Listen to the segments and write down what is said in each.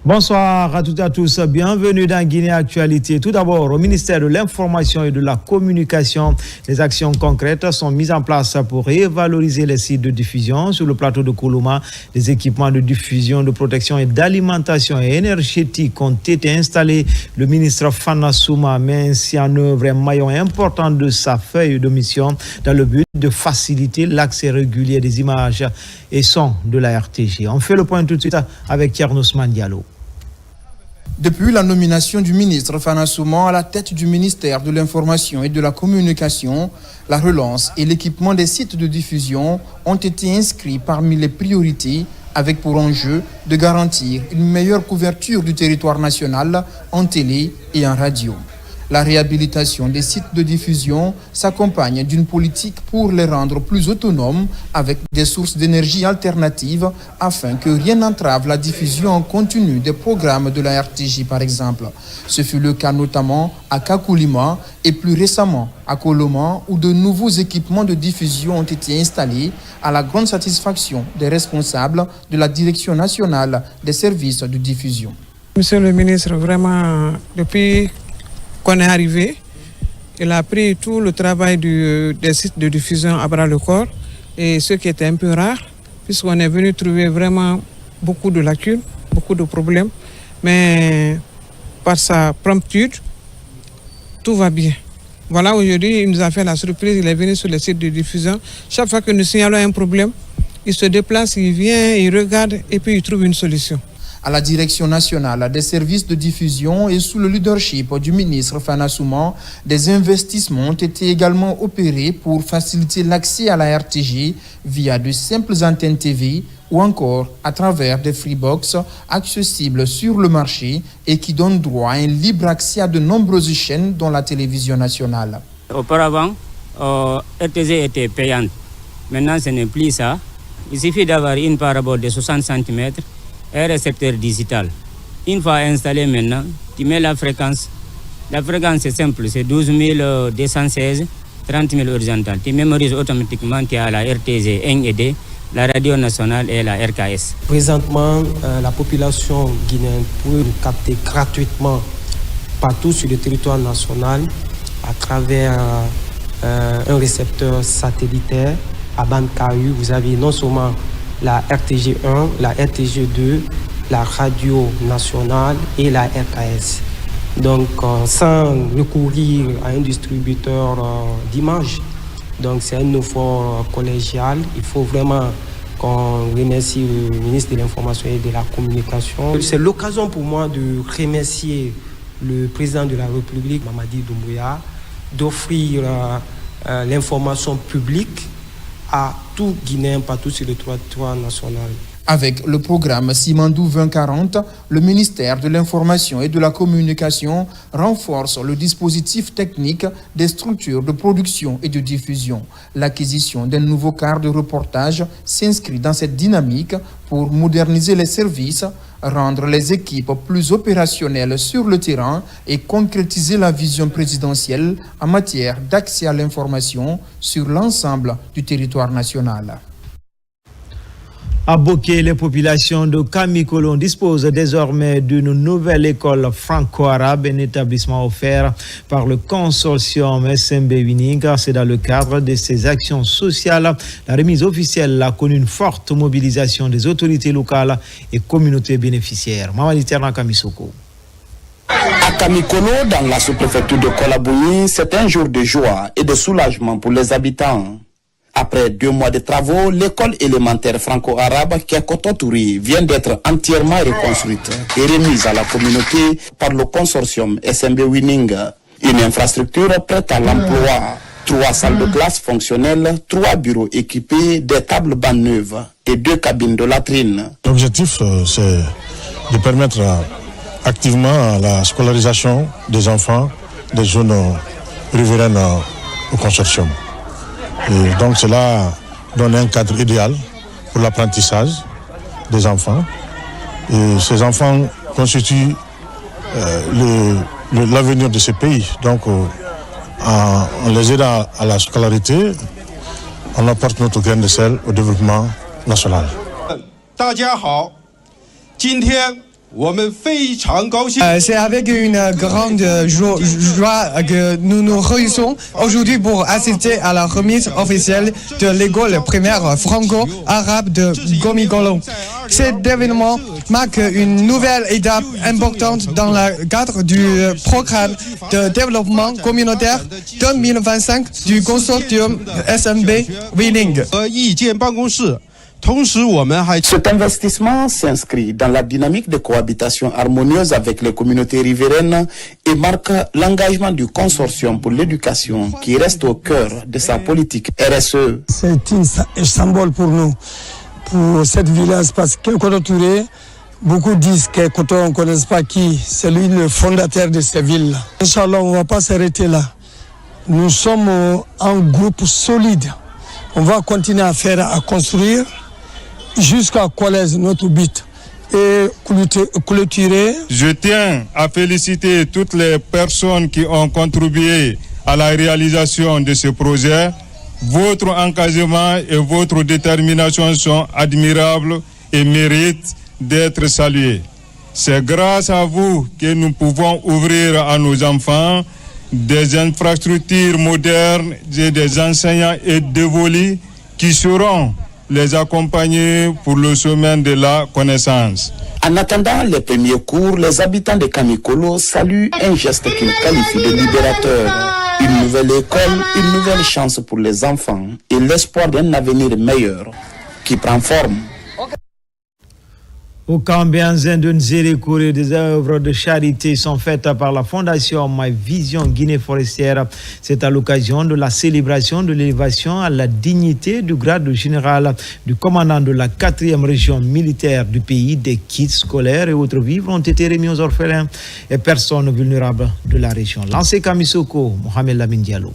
Bonsoir à toutes et à tous, bienvenue dans Guinée Actualité. Tout d'abord, au ministère de l'Information et de la Communication, des actions concrètes sont mises en place pour revaloriser les sites de diffusion. Sur le plateau de Koulouma, des équipements de diffusion, de protection et d'alimentation énergétique ont été installés. Le ministre Fana Souma met ainsi en œuvre un maillon important de sa feuille de mission dans le but de faciliter l'accès régulier des images et sons de la RTG. On fait le point tout de suite avec Thierno Ousmane Diallo. Depuis la nomination du ministre Fana Souma à la tête du ministère de l'Information et de la Communication, la relance et l'équipement des sites de diffusion ont été inscrits parmi les priorités avec pour enjeu de garantir une meilleure couverture du territoire national en télé et en radio. La réhabilitation des sites de diffusion s'accompagne d'une politique pour les rendre plus autonomes avec des sources d'énergie alternatives afin que rien n'entrave la diffusion en continu des programmes de la RTJ par exemple. Ce fut le cas notamment à Kakoulima et plus récemment à Koloma où de nouveaux équipements de diffusion ont été installés à la grande satisfaction des responsables de la Direction nationale des services de diffusion. Monsieur le ministre, vraiment depuis qu'on est arrivé, il a pris tout le travail des sites de diffusion à bras le corps et ce qui était un peu rare puisqu'on est venu trouver vraiment beaucoup de lacunes, beaucoup de problèmes, mais par sa promptitude, tout va bien. Voilà, aujourd'hui, il nous a fait la surprise, il est venu sur les sites de diffusion. Chaque fois que nous signalons un problème, il se déplace, il vient, il regarde et puis il trouve une solution. À la Direction nationale des services de diffusion et sous le leadership du ministre Fana Souma, des investissements ont été également opérés pour faciliter l'accès à la RTG via de simples antennes TV ou encore à travers des freebox accessibles sur le marché et qui donnent droit à un libre accès à de nombreuses chaînes dont la télévision nationale. Auparavant, RTG était payante. Maintenant, ce n'est plus ça. Il suffit d'avoir une parabole de 60 cm. Un récepteur digital. Une fois installé maintenant, tu mets la fréquence. La fréquence c'est simple, c'est 12 216, 30 000 horizontales. Tu mémorises automatiquement qu'il y a la RTG 1 et 2, la radio nationale et la RKS. Présentement, la population guinéenne peut capter gratuitement partout sur le territoire national à travers un récepteur satellitaire à bande KU. Vous avez non seulement la RTG 1, la RTG 2, la radio nationale et la RKS. Donc, sans recourir à un distributeur d'images, donc c'est un effort collégial. Il faut vraiment qu'on remercie le ministre de l'Information et de la Communication. C'est l'occasion pour moi de remercier le président de la République, Mamadi Doumbouya, d'offrir l'information publique à tout Guinéen partout sur le territoire national. Avec le programme Simandou 2040, le ministère de l'Information et de la Communication renforce le dispositif technique des structures de production et de diffusion. L'acquisition d'un nouveau quart de reportage s'inscrit dans cette dynamique pour moderniser les services, rendre les équipes plus opérationnelles sur le terrain et concrétiser la vision présidentielle en matière d'accès à l'information sur l'ensemble du territoire national. À Boké, les populations de Kamikolo disposent désormais d'une nouvelle école franco-arabe, un établissement offert par le consortium SMB Winning. C'est dans le cadre de ces actions sociales. La remise officielle a connu une forte mobilisation des autorités locales et communautés bénéficiaires. Mamadi Terna Kamisoko. À Kamikolo, dans la sous-préfecture de Kolabouni, c'est un jour de joie et de soulagement pour les habitants. Après 2 mois de travaux, l'école élémentaire franco-arabe Kekototouri vient d'être entièrement reconstruite et remise à la communauté par le consortium SMB Winning. Une infrastructure prête à l'emploi. 3 salles de classe fonctionnelles, 3 bureaux équipés, des tables bancs neuves et 2 cabines de latrines. L'objectif, c'est de permettre activement la scolarisation des enfants des zones riveraines au consortium. Et donc cela donne un cadre idéal pour l'apprentissage des enfants. Et ces enfants constituent l'avenir de ce pays. Donc en les aidant à la scolarité, on apporte notre grain de sel au développement national. 大家好，今天 C'est avec une grande joie que nous nous réunissons aujourd'hui pour assister à la remise officielle de l'école primaire franco-arabe de Gomigolo. Cet événement marque une nouvelle étape importante dans le cadre du programme de développement communautaire 2025 du consortium SMB Winning. Cet investissement s'inscrit dans la dynamique de cohabitation harmonieuse avec les communautés riveraines et marque l'engagement du consortium pour l'éducation qui reste au cœur de sa politique RSE. C'est un symbole pour nous, pour cette village, parce que Koto Touré, beaucoup disent que Koto, on ne connaît pas qui, c'est lui le fondateur de cette ville. Inch'Allah, on ne va pas s'arrêter là. Nous sommes un groupe solide. On va continuer à faire, à construire, jusqu'à collège notre but et clôturer. Je tiens à féliciter toutes les personnes qui ont contribué à la réalisation de ce projet. Votre engagement et votre détermination sont admirables et méritent d'être salués. C'est grâce à vous que nous pouvons ouvrir à nos enfants des infrastructures modernes et des enseignants et dévolus qui seront les accompagner pour le chemin de la connaissance. En attendant les premiers cours, les habitants de Kamikolo saluent un geste qu'ils qualifient de libérateur. Une nouvelle école, une nouvelle chance pour les enfants et l'espoir d'un avenir meilleur qui prend forme. Au Cambien, Zérécouré, des œuvres de charité sont faites par la Fondation My Vision Guinée Forestière. C'est à l'occasion de la célébration de l'élévation à la dignité du grade de général du commandant de la 4e région militaire du pays. Des kits scolaires et autres vivres ont été remis aux orphelins et personnes vulnérables de la région. Lancé Kamisoko, Mohamed Lamine Diallo.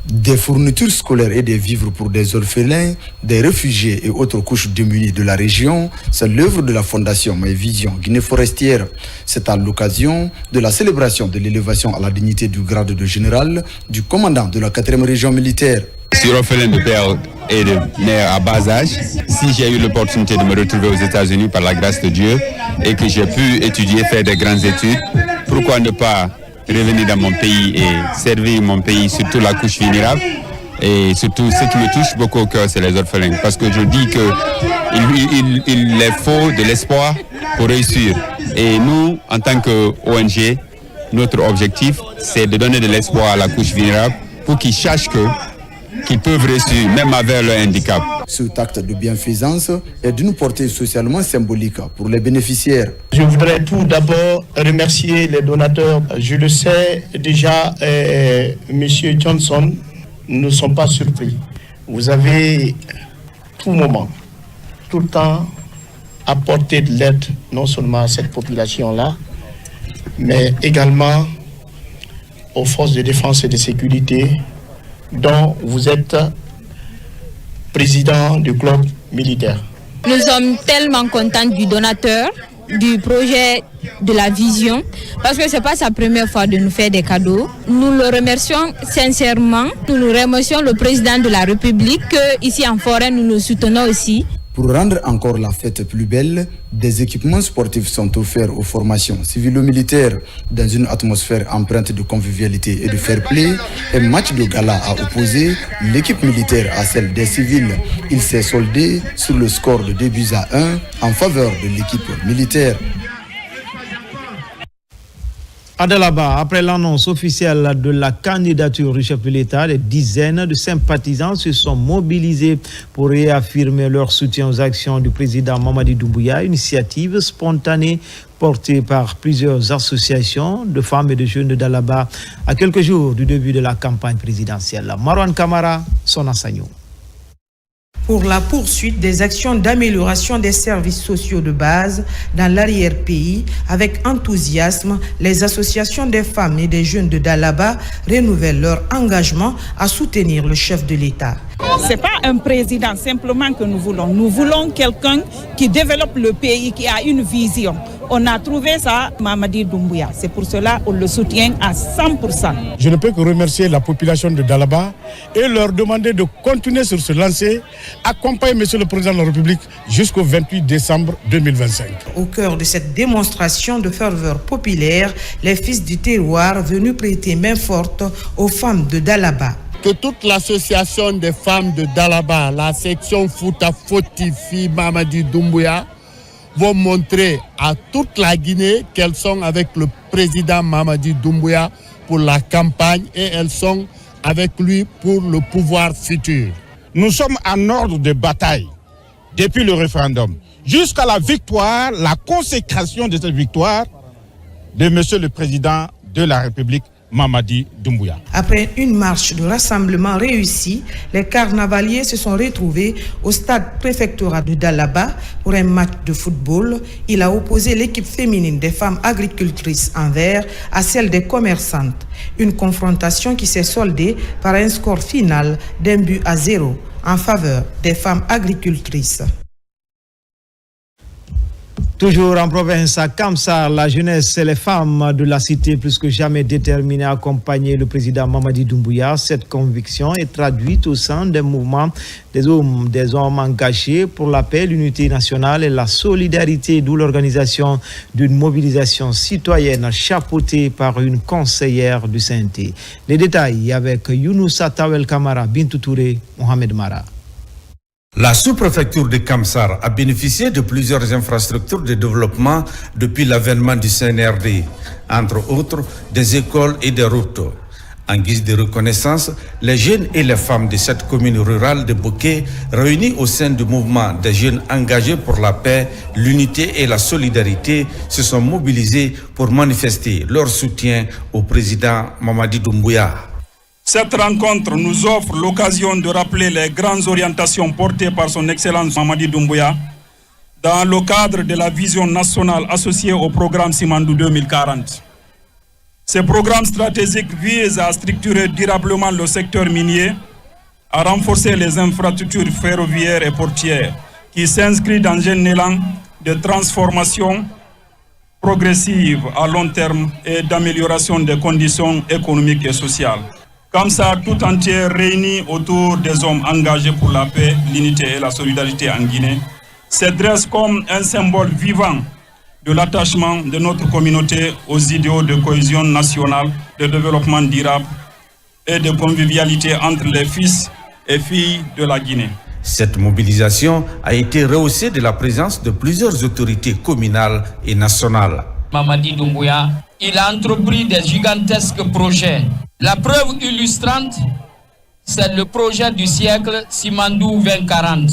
Des fournitures scolaires et des vivres pour des orphelins, des réfugiés et autres couches démunies de la région, c'est l'œuvre de la Fondation My Vision Guinée Forestière. C'est à l'occasion de la célébration de l'élévation à la dignité du grade de général du commandant de la 4e région militaire. Je suis orphelin de père et de mère à bas âge. Si j'ai eu l'opportunité de me retrouver aux États-Unis par la grâce de Dieu et que j'ai pu étudier, faire des grandes études, pourquoi ne pas revenir dans mon pays et servir mon pays, surtout la couche vulnérable. Et surtout, ce qui me touche beaucoup au cœur, c'est les orphelins. Parce que je dis qu'il les faut de l'espoir pour réussir. Et nous, en tant qu'ONG, notre objectif, c'est de donner de l'espoir à la couche vulnérable pour qu'ils sachent qu'ils peuvent réussir, même avec leur handicap. Cet acte de bienfaisance est d'une portée socialement symbolique pour les bénéficiaires. Je voudrais tout d'abord remercier les donateurs. Je le sais déjà, Monsieur Johnson, nous ne sommes pas surpris. Vous avez tout moment, tout le temps apporté de l'aide, non seulement à cette population-là, mais également aux forces de défense et de sécurité dont vous êtes président du club militaire. Nous sommes tellement contents du donateur, du projet de la vision, parce que ce n'est pas sa première fois de nous faire des cadeaux. Nous le remercions sincèrement. Nous remercions le président de la République, ici en forêt, nous le soutenons aussi. Pour rendre encore la fête plus belle, des équipements sportifs sont offerts aux formations civilo-militaires dans une atmosphère empreinte de convivialité et de fair play. Un match de gala a opposé l'équipe militaire à celle des civils. Il s'est soldé sur le score de 2-1 en faveur de l'équipe militaire. À Dalaba, après l'annonce officielle de la candidature du chef de l'État, des dizaines de sympathisants se sont mobilisés pour réaffirmer leur soutien aux actions du président Mamadi Doumbouya, initiative spontanée portée par plusieurs associations de femmes et de jeunes de Dalaba à quelques jours du début de la campagne présidentielle. Marwan Kamara, son enseignant. Pour la poursuite des actions d'amélioration des services sociaux de base dans l'arrière-pays, avec enthousiasme, les associations des femmes et des jeunes de Dalaba renouvellent leur engagement à soutenir le chef de l'État. Ce n'est pas un président simplement que nous voulons. Nous voulons quelqu'un qui développe le pays, qui a une vision. On a trouvé ça, Mamadi Doumbouya. C'est pour cela qu'on le soutient à 100%. Je ne peux que remercier la population de Dalaba et leur demander de continuer sur ce lancer, accompagner M. le Président de la République jusqu'au 28 décembre 2025. Au cœur de cette démonstration de ferveur populaire, les fils du terroir venus prêter main forte aux femmes de Dalaba. Que toute l'association des femmes de Dalaba, la section Fouta Fotifi Mamadi Doumbouya, vont montrer à toute la Guinée qu'elles sont avec le président Mamadi Doumbouya pour la campagne et elles sont avec lui pour le pouvoir futur. Nous sommes en ordre de bataille depuis le référendum jusqu'à la victoire, la consécration de cette victoire de Monsieur le Président de la République, Mamadi Doumbouya. Après une marche de rassemblement réussie, les carnavaliers se sont retrouvés au stade préfectoral de Dalaba pour un match de football. Il a opposé l'équipe féminine des femmes agricultrices en vert à celle des commerçantes. Une confrontation qui s'est soldée par un score final d'1-0 en faveur des femmes agricultrices. Toujours en province, à Kamsar, la jeunesse et les femmes de la cité plus que jamais déterminées à accompagner le président Mamadi Doumbouya. Cette conviction est traduite au sein des mouvements des hommes engagés pour la paix, l'unité nationale et la solidarité, d'où l'organisation d'une mobilisation citoyenne chapeautée par une conseillère du CNT. Les détails avec Younoussa Tawel Kamara, Bintou Touré, Mohamed Mara. La sous-préfecture de Kamsar a bénéficié de plusieurs infrastructures de développement depuis l'avènement du CNRD, entre autres des écoles et des routes. En guise de reconnaissance, les jeunes et les femmes de cette commune rurale de Boké, réunis au sein du mouvement des jeunes engagés pour la paix, l'unité et la solidarité, se sont mobilisés pour manifester leur soutien au président Mamadi Doumbouya. Cette rencontre nous offre l'occasion de rappeler les grandes orientations portées par son Excellence Mamadi Doumbouya dans le cadre de la vision nationale associée au programme Simandou 2040. Ce programme stratégique vise à structurer durablement le secteur minier, à renforcer les infrastructures ferroviaires et portières, qui s'inscrit dans un élan de transformation progressive à long terme et d'amélioration des conditions économiques et sociales. Comme ça, tout entier réuni autour des hommes engagés pour la paix, l'unité et la solidarité en Guinée, se dresse comme un symbole vivant de l'attachement de notre communauté aux idéaux de cohésion nationale, de développement durable et de convivialité entre les fils et filles de la Guinée. Cette mobilisation a été rehaussée de la présence de plusieurs autorités communales et nationales. Mamadi Doumbouya, il a entrepris des gigantesques projets. La preuve illustrante, c'est le projet du siècle Simandou 2040.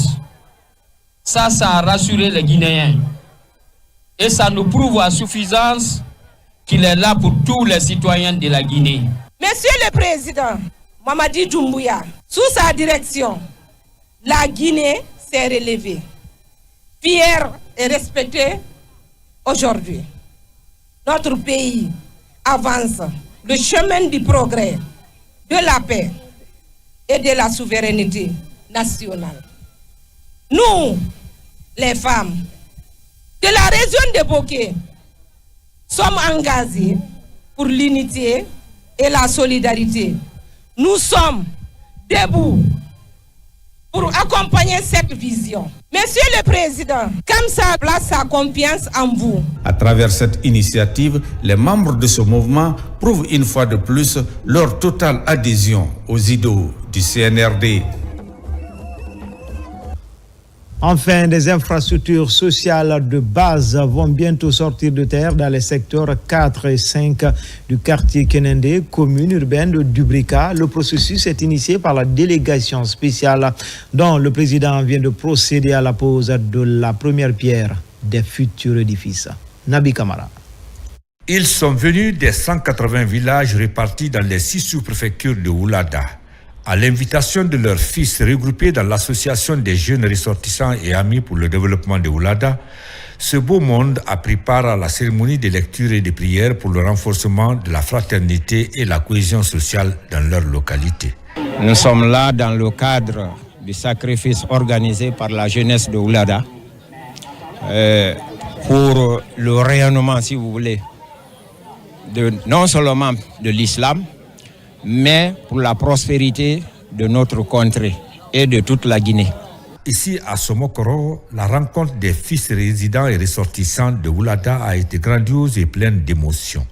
Ça a rassuré les Guinéens. Et ça nous prouve à suffisance qu'il est là pour tous les citoyens de la Guinée. Monsieur le Président Mamadi Doumbouya, sous sa direction, la Guinée s'est relevée, fière et respectée aujourd'hui. Notre pays avance le chemin du progrès, de la paix et de la souveraineté nationale. Nous, les femmes de la région de Boké, sommes engagées pour l'unité et la solidarité. Nous sommes debout pour accompagner cette vision. Monsieur le Président, Kamsar place sa confiance en vous. À travers cette initiative, les membres de ce mouvement prouvent une fois de plus leur totale adhésion aux idéaux du CNRD. Enfin, des infrastructures sociales de base vont bientôt sortir de terre dans les secteurs 4 et 5 du quartier Kenende, commune urbaine de Dubrika. Le processus est initié par la délégation spéciale dont le président vient de procéder à la pose de la première pierre des futurs édifices. Nabi Kamara. Ils sont venus des 180 villages répartis dans les 6 sous-préfectures de Oulada. À l'invitation de leurs fils regroupés dans l'association des jeunes ressortissants et amis pour le développement de Oulada, ce beau monde a pris part à la cérémonie de lecture et de prière pour le renforcement de la fraternité et la cohésion sociale dans leur localité. Nous sommes là dans le cadre du sacrifice organisé par la jeunesse de Oulada. pour le rayonnement, si vous voulez, non seulement de l'islam, mais pour la prospérité de notre contrée et de toute la Guinée. Ici à Somokoro, la rencontre des fils résidents et ressortissants de Oulada a été grandiose et pleine d'émotions.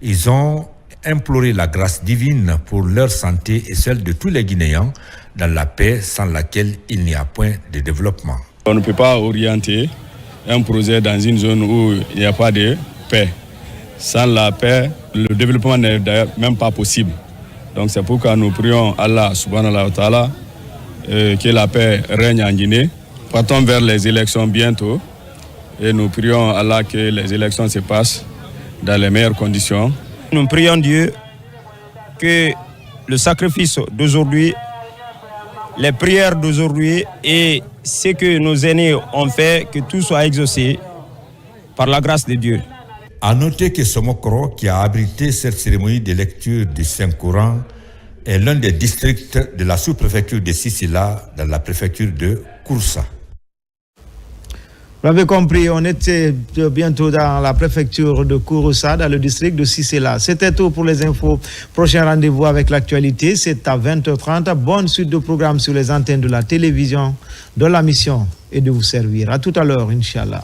Ils ont imploré la grâce divine pour leur santé et celle de tous les Guinéens dans la paix sans laquelle il n'y a point de développement. On ne peut pas orienter un projet dans une zone où il n'y a pas de paix. Sans la paix, le développement n'est d'ailleurs même pas possible. Donc c'est pourquoi nous prions Allah subhanahu wa ta'ala que la paix règne en Guinée. Partons vers les élections bientôt et nous prions Allah que les élections se passent dans les meilleures conditions. Nous prions Dieu que le sacrifice d'aujourd'hui, les prières d'aujourd'hui et ce que nos aînés ont fait, que tout soit exaucé par la grâce de Dieu. À noter que Somokoro, qui a abrité cette cérémonie de lecture du Saint-Coran, est l'un des districts de la sous-préfecture de Sissila, dans la préfecture de Kouroussa. Vous l'avez compris, on était bientôt dans la préfecture de Kouroussa, dans le district de Sissela. C'était tout pour les infos. Prochain rendez-vous avec l'actualité, c'est à 20h30. Bonne suite de programmes sur les antennes de la télévision, dont la mission est de vous servir. À tout à l'heure, Inch'Allah.